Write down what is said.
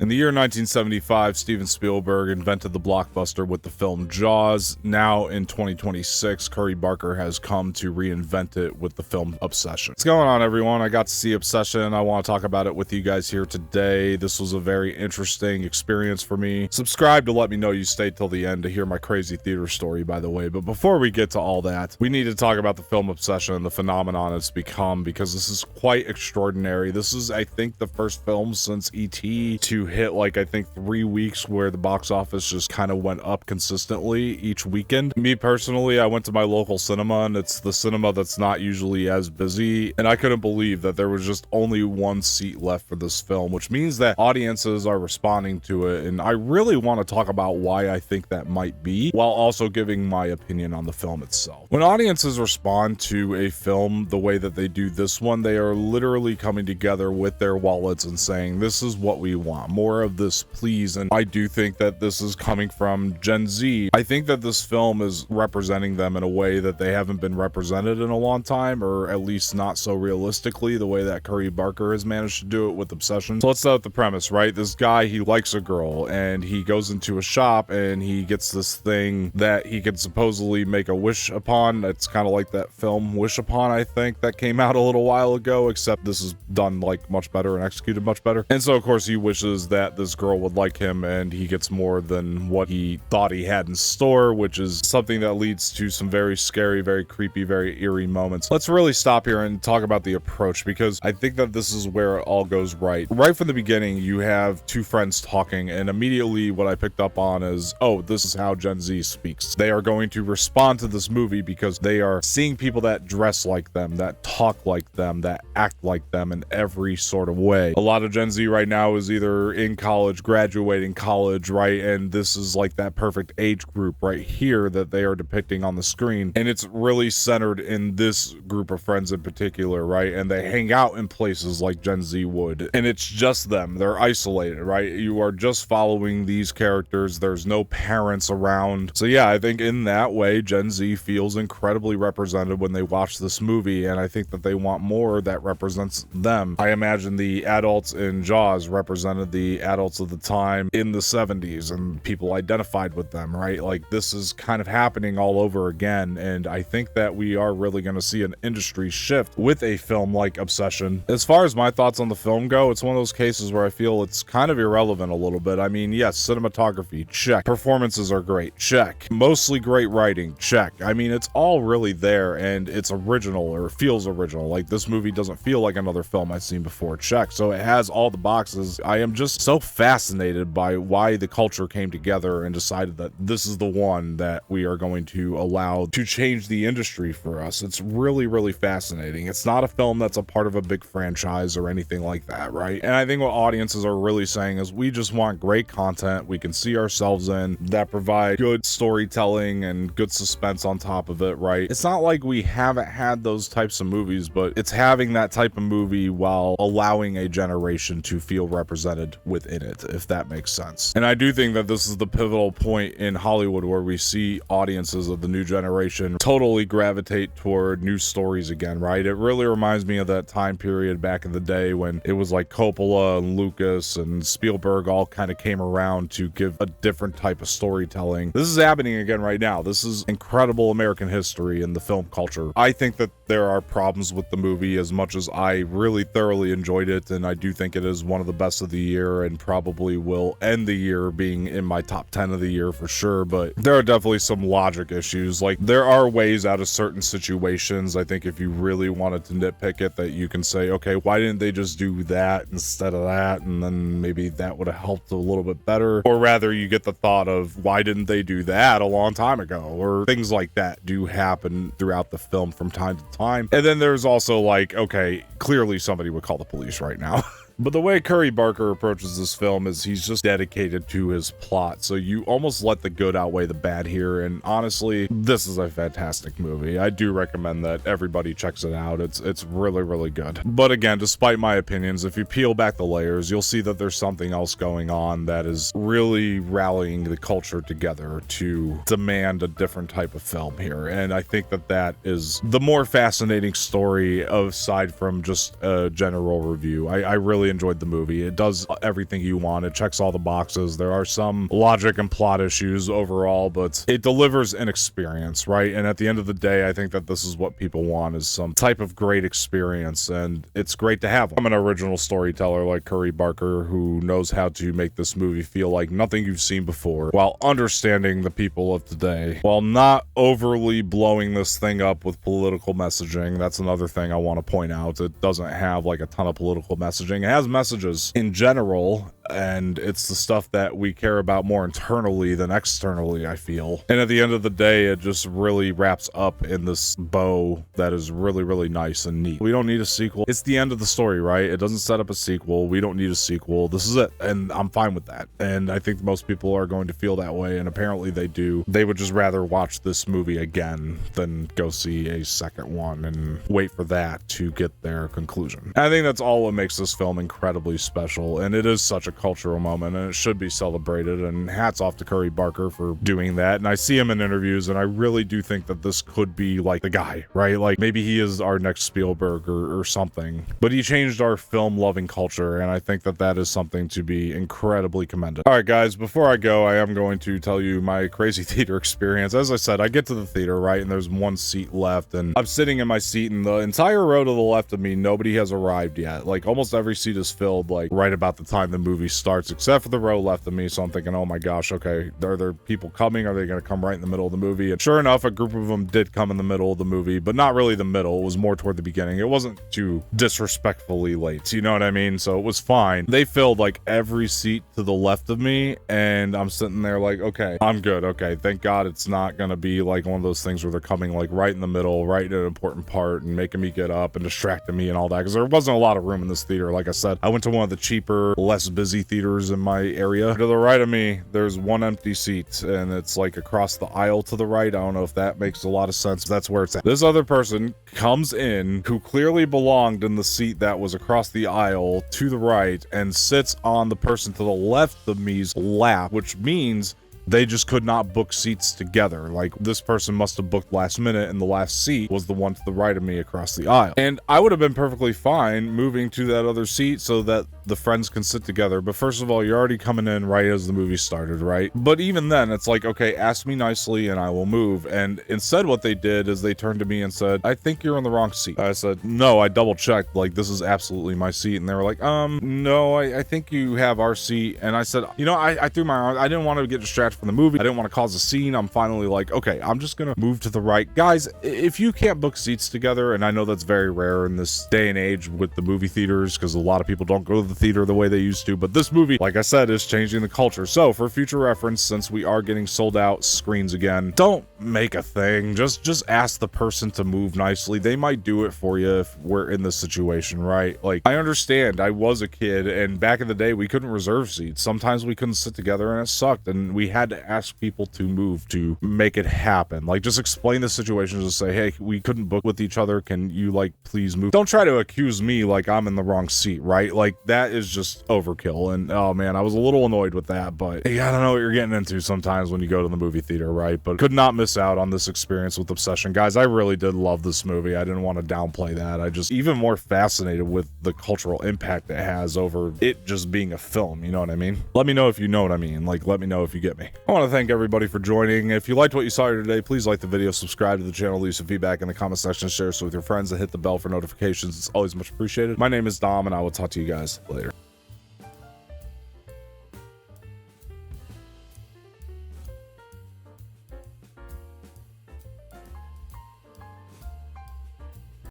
In the year 1975, Steven Spielberg invented the blockbuster with the film Jaws. Now in 2026, Curry Barker has come to reinvent it with the film Obsession. What's going on, everyone? I got to see Obsession. I want to talk about it with you guys here today. This was a very interesting experience for me. Subscribe to let me know you stayed till the end to hear my crazy theater story, by the way. But before we get to all that, we need to talk about the film Obsession and the phenomenon it's become, because this is quite extraordinary. This is, I think, the first film since E.T. to hit, like, I think 3 weeks where the box office just kind of went up consistently each weekend. Me personally, I went to my local cinema, and it's the cinema that's not usually as busy, and I couldn't believe that there was just only one seat left for this film, which means that audiences are responding to it, and I really want to talk about why I think that might be, while also giving my opinion on the film itself. When audiences respond to a film the way that they do this one, they are literally coming together with their wallets and saying, this is what we want, more of this, please. And I do think that this is coming from Gen Z. I think that this film is representing them in a way that they haven't been represented in a long time, or at least not so realistically the way that Curry Barker has managed to do it with Obsession. So let's start with the premise, right? This guy, he likes a girl, and he goes into a shop and he gets this thing that he can supposedly make a wish upon. It's kind of like that film Wish Upon, I think, that came out a little while ago, except this is done like much better and executed much better. And so of course he wishes that this girl would like him, and he gets more than what he thought he had in store, which is something that leads to some very scary, very creepy, very eerie moments. Let's really stop here and talk about the approach, because I think that this is where it all goes right. Right from the beginning, you have two friends talking, and immediately what I picked up on is, oh, this is how Gen Z speaks. They are going to respond to this movie because they are seeing people that dress like them, that talk like them, that act like them in every sort of way. A lot of Gen Z right now is either in college, graduating college, right? And this is like that perfect age group right here that they are depicting on the screen. And it's really centered in this group of friends in particular, right? And they hang out in places like Gen Z would. And it's just them. They're isolated, right? You are just following these characters. There's no parents around. So yeah, I think in that way, Gen Z feels incredibly represented when they watch this movie. And I think that they want more that represents them. I imagine the adults in Jaws represented the adults of the time in the 70s, and people identified with them, right? Like, this is kind of happening all over again, and I think that we are really going to see an industry shift with a film like Obsession. As far as my thoughts on the film go, it's one of those cases where I feel it's kind of irrelevant a little bit. I mean, yes, cinematography, check. Performances are great, check. Mostly great writing, check. I mean, it's all really there, and it's original, or feels original. Like, this movie doesn't feel like another film I've seen before, check. So it has all the boxes. I am just so fascinated by why the culture came together and decided that this is the one that we are going to allow to change the industry for us. It's really, really fascinating. It's not a film that's a part of a big franchise or anything like that, right? And I think what audiences are really saying is, we just want great content we can see ourselves in, that provide good storytelling and good suspense on top of it, right? It's not like we haven't had those types of movies, but it's having that type of movie while allowing a generation to feel represented within it, if that makes sense. And I do think that this is the pivotal point in Hollywood where we see audiences of the new generation totally gravitate toward new stories again, right? It really reminds me of that time period back in the day when it was like Coppola and Lucas and Spielberg all kind of came around to give a different type of storytelling. This is happening again right now. This is incredible American history in the film culture. I think that there are problems with the movie, as much as I really thoroughly enjoyed it, and I do think it is one of the best of the year, and probably will end the year being in my top 10 of the year for sure. But there are definitely some logic issues. Like, there are ways out of certain situations, I think, if you really wanted to nitpick it, that you can say, okay, why didn't they just do that instead of that, and then maybe that would have helped a little bit better. Or rather, you get the thought of, why didn't they do that a long time ago, or things like that do happen throughout the film from time to time. And then there's also like, okay, clearly somebody would call the police right now. But the way Curry Barker approaches this film is he's just dedicated to his plot, so you almost let the good outweigh the bad here, and honestly, this is a fantastic movie. I do recommend that everybody checks it out. It's really, really good. But again, despite my opinions, if you peel back the layers, you'll see that there's something else going on that is really rallying the culture together to demand a different type of film here, and I think that that is the more fascinating story aside from just a general review. I really really enjoyed the movie. It does everything you want. It checks all the boxes. There are some logic and plot issues overall, but it delivers an experience, right? And at the end of the day, I think that this is what people want, is some type of great experience, and it's great to have. I'm an original storyteller like Curry Barker, who knows how to make this movie feel like nothing you've seen before, while understanding the people of today, while not overly blowing this thing up with political messaging. That's another thing I want to point out. It doesn't have like a ton of political messaging. It has messages in general, and it's the stuff that we care about more internally than externally, I feel. And at the end of the day, it just really wraps up in this bow that is really, really nice and neat. We don't need a sequel. It's the end of the story, right? It doesn't set up a sequel. We don't need a sequel. This is it, and I'm fine with that. And I think most people are going to feel that way, and apparently they do. They would just rather watch this movie again than go see a second one and wait for that to get their conclusion. And I think that's all what makes this film incredibly special, and it is such a cultural moment, and it should be celebrated, and hats off to Curry Barker for doing that. And I see him in interviews, and I really do think that this could be like the guy, right? Like maybe he is our next Spielberg or something, but he changed our film loving culture, and I think that that is something to be incredibly commended. All right, guys, before I go, I am going to tell you my crazy theater experience. As I said, I get to the theater, right, and there's one seat left, and I'm sitting in my seat, and the entire row to the left of me, nobody has arrived yet. Like almost every seat is filled like right about the time the movie starts, except for the row left of me. So I'm thinking, oh my gosh, okay, are there people coming? Are they going to come right in the middle of the movie? And sure enough, a group of them did come in the middle of the movie, but not really the middle. It was more toward the beginning. It wasn't too disrespectfully late, you know what I mean? So it was fine. They filled like every seat to the left of me, and I'm sitting there like, okay, I'm good. Okay, thank God it's not going to be like one of those things where they're coming like right in the middle, right in an important part, and making me get up and distracting me and all that, because there wasn't a lot of room in this theater. Like I said, I went to one of the cheaper, less busy theaters in my area. To the right of me, there's one empty seat, and it's like across the aisle to the right. I don't know if that makes a lot of sense. That's where it's at. This other person comes in who clearly belonged in the seat that was across the aisle to the right and sits on the person to the left of me's lap, which means they just could not book seats together. Like this person must have booked last minute, and the last seat was the one to the right of me across the aisle. And I would have been perfectly fine moving to that other seat so that the friends can sit together. But first of all, you're already coming in right as the movie started, right? But even then, it's like, okay, ask me nicely and I will move. And instead what they did is they turned to me and said, I think you're in the wrong seat. I said, no, I double checked. Like, this is absolutely my seat. And they were like, no, I think you have our seat. And I said, you know, I threw my arms. I didn't want to get distracted from the movie. I didn't want to cause a scene. I'm finally like, okay, I'm just gonna move to the right. Guys, if you can't book seats together, and I know that's very rare in this day and age with the movie theaters, because a lot of people don't go to the theater the way they used to, but this movie, like I said, is changing the culture. So for future reference, since we are getting sold out screens again, don't make a thing. Just ask the person to move nicely. They might do it for you if we're in this situation, right? Like, I understand. I was a kid, and back in the day, we couldn't reserve seats. Sometimes we couldn't sit together, and it sucked, and we had to ask people to move to make it happen. Like, just explain the situation. Just say, hey, we couldn't book with each other. Can you, like, please move? Don't try to accuse me like I'm in the wrong seat, right? Like, that is just overkill. And oh man, I was a little annoyed with that, but you gotta know what you're getting into sometimes when you go to the movie theater, right? But could not miss out on this experience with Obsession. Guys, I really did love this movie. I didn't want to downplay that. I just even more fascinated with the cultural impact it has over it just being a film, you know what I mean? Let me know if you know what I mean. Like, let me know if you get me. I want to thank everybody for joining. If you liked what you saw here today, please like the video, subscribe to the channel, leave some feedback in the comment section, share this with your friends, and hit the bell for notifications. It's always much appreciated. My name is Dom, and I will talk to you guys later.